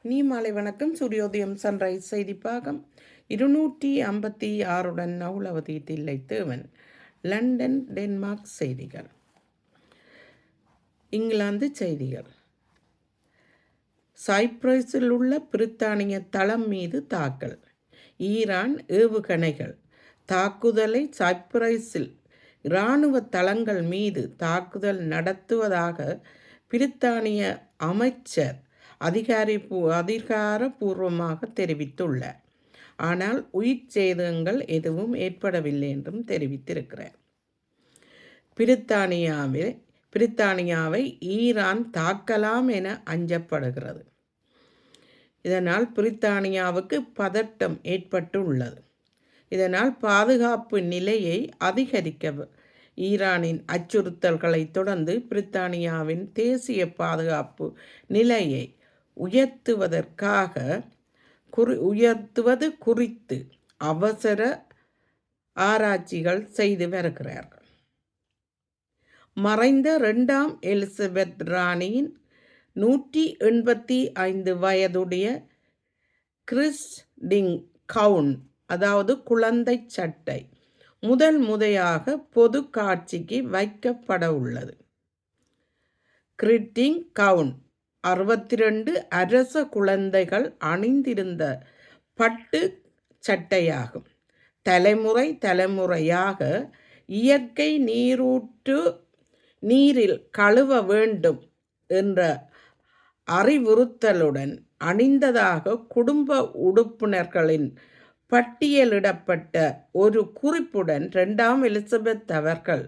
நீ மாலை வணக்கம். சூரியோதயம் சன்ரைஸ் செய்தி பாகம் 256 நவுலவதி தில்லை தேவன். லண்டன் டென்மார்க் செய்திகள். இங்கிலாந்து செய்திகள். சைப்ரஸில் உள்ள பிரித்தானிய தளம் மீது தாக்கல். ஈரான் ஏவுகணைகள் தாக்குதலை சைப்ரஸில் இராணுவ தளங்கள் மீது தாக்குதல் நடத்துவதாக பிரித்தானிய அமைச்சர் அதிகாரபூர்வமாக தெரிவித்துள்ளார். ஆனால் உயிர் சேதங்கள் எதுவும் ஏற்படவில்லை என்றும் தெரிவித்திருக்கிறார். பிரித்தானியாவை ஈரான் தாக்கலாம் என அஞ்சப்படுகிறது. இதனால் பிரித்தானியாவுக்கு பதட்டம் ஏற்பட்டுள்ளது. இதனால் பாதுகாப்பு நிலையை அதிகரிக்க ஈரானின் அச்சுறுத்தல்களை தொடர்ந்து பிரித்தானியாவின் தேசிய பாதுகாப்பு நிலையை உயர்த்துவது குறித்து அவசர ஆராய்ச்சிகள் செய்து வருகிறார்கள். மறைந்த 2ஆம் எலிசபெத் ராணியின் 185 வயதுடைய கிறிஸ்டிங் கவுன், அதாவது குழந்தை சட்டை, முறையாக பொது காட்சிக்கு வைக்கப்பட உள்ளது. கிறிஸ்டிங் கவுன் 62 அரச குழந்தைகள் அணிந்திருந்த பட்டு சட்டையாகும். தலைமுறையாக இயற்கை நீரில் கழுவ வேண்டும் என்ற அறிவுறுத்தலுடன் அணிந்ததாக குடும்ப உறுப்பினர்களின் பட்டியலிடப்பட்ட ஒரு குறிப்புடன் 2ஆம் எலிசபெத் அவர்கள்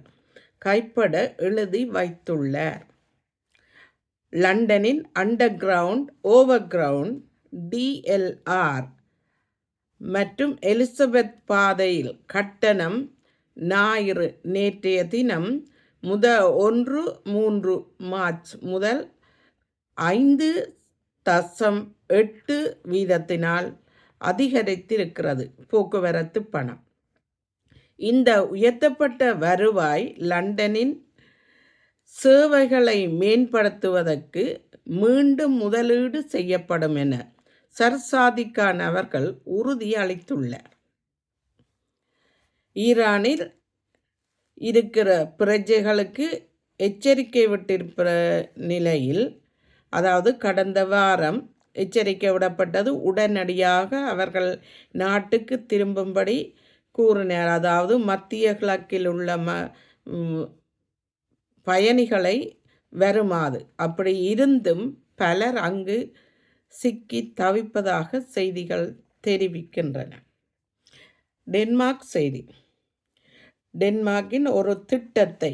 கைப்பட எழுதி வைத்துள்ளார். லண்டனின் அண்டர்கிரவுண்ட், ஓவர்கிரவுண்ட், DLR மற்றும் எலிசபெத் பாதையில் கட்டணம் ஞாயிறு நேற்றைய தினம் 1 மார்ச் முதல் 5.8 வீதத்தினால் அதிகரித்திருக்கிறது. போக்குவரத்து பணம். இந்த உயர்த்தப்பட்ட வருவாய் லண்டனின் சேவைகளை மேம்படுத்துவதற்கு மீண்டும் முதலீடு செய்யப்படும் என சர் சாதிக் கான் அவர்கள் உறுதி அளித்துள்ளார். ஈரானில் இருக்கிற பிரஜைகளுக்கு எச்சரிக்கை விட்டிருக்கிற நிலையில், அதாவது கடந்த வாரம் எச்சரிக்கை விடப்பட்டது. உடனடியாக அவர்கள் நாட்டுக்கு திரும்பும்படி கூறினார். அதாவது மத்திய கிழக்கில் உள்ள பயணிகளை வருமாறு. அப்படி இருந்தும் பலர் அங்கு சிக்கி தவிப்பதாக செய்திகள் தெரிவிக்கின்றன. டென்மார்க் செய்தி. டென்மார்க்கின் ஒரு திட்டத்தை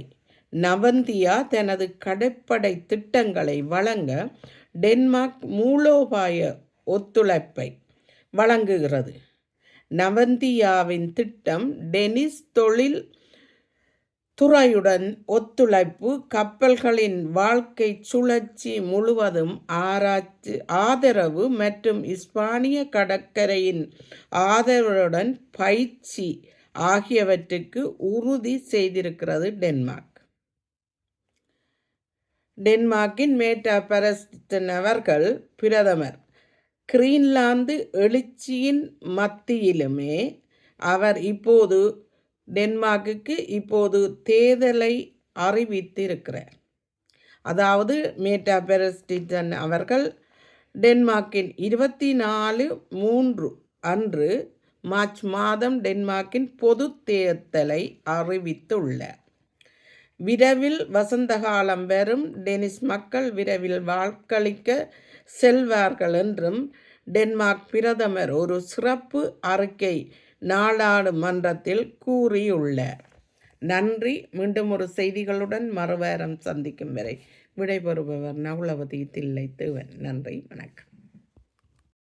நவந்தியா தனது கடற்படை திட்டங்களை வழங்க டென்மார்க் மூலோபாய ஒத்துழைப்பை வழங்குகிறது. நவந்தியாவின் திட்டம் டெனிஸ் தொழில் துறையுடன் ஒத்துழைப்பு, கப்பல்களின் வாழ்க்கை சுழற்சி முழுவதும் ஆதரவு மற்றும் இஸ்பானிய கடற்கரையின் ஆதரவுடன் பயிற்சி ஆகியவற்றுக்கு உறுதி செய்திருக்கிறது டென்மார்க். டென்மார்க்கின் மேட்டா பெரஸ்டன் அவர்கள் பிரதமர் கிரீன்லாந்து எழுச்சியின் மத்தியிலுமே அவர் டென்மார்க்குக்கு இப்போது தேர்தலை அறிவித்திருக்கிறார். அதாவது மேட்டா பெரஸ்டன் அவர்கள் டென்மார்க்கின் 24/3 அன்று மார்ச் மாதம் டென்மார்க்கின் பொது தேர்தலை அறிவித்துள்ளார். விரைவில் வசந்த காலம் வரும், டெனிஸ் மக்கள் விரைவில் வாக்களிக்க செல்வார்கள் என்றும் டென்மார்க் பிரதமர் ஒரு சிறப்பு அறிக்கை நாடாளுமன்றத்தில் கூறியுள்ளார். நன்றி. மீண்டும் ஒரு செய்திகளுடன் மறுவாரம் சந்திக்கும் வரை விடைபெறுபவர் நவுலவதி தில்லை தேவன். நன்றி, வணக்கம்.